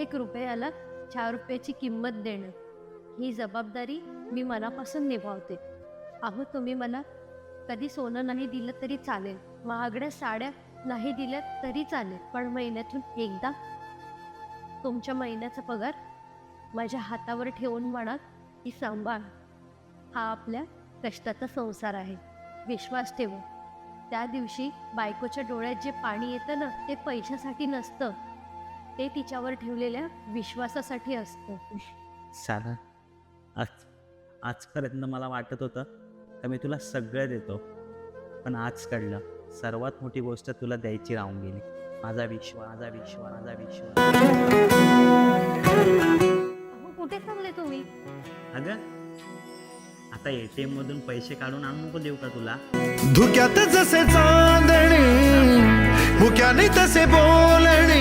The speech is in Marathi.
प्रत्येक रुपयाला 4 रुपयाची किंमत देणं ही जबाबदारी मी मनापासून निभावते. अहो, तुम्ही मला कधी सोनं नाही दिलं तरी चालेल, महागड्या साड्या नाही दिल्या तरी चालेल, पण महिन्यातून एकदा तुमच्या महिन्याचा पगार माझ्या हातावर ठेवून म्हणा की सांभाळ. हा आपल्या कष्टाचा संसार आहे. विश्वास ठेवा. त्या दिवशी बायकोच्या डोळ्यात जे पाणी येतं ना, ते पैशासाठी नसतं, ते तिच्यावर ठेवलेल्या विश्वासासाठी असतं. सारा, आजपर्यंत मला वाटत होतं का मी तुला सगळं देतो, पण आज कळलं सर्वात मोठी गोष्ट तुला द्यायची राहून गेली. माझा विश्वास. अहो, कुठे चालले तुम्ही? अगं, आता ATM मधून पैसे काढून आणू नको देऊ का तुला? धुक्यात जसे चांदणे, मुक्याने तसे बोलणे,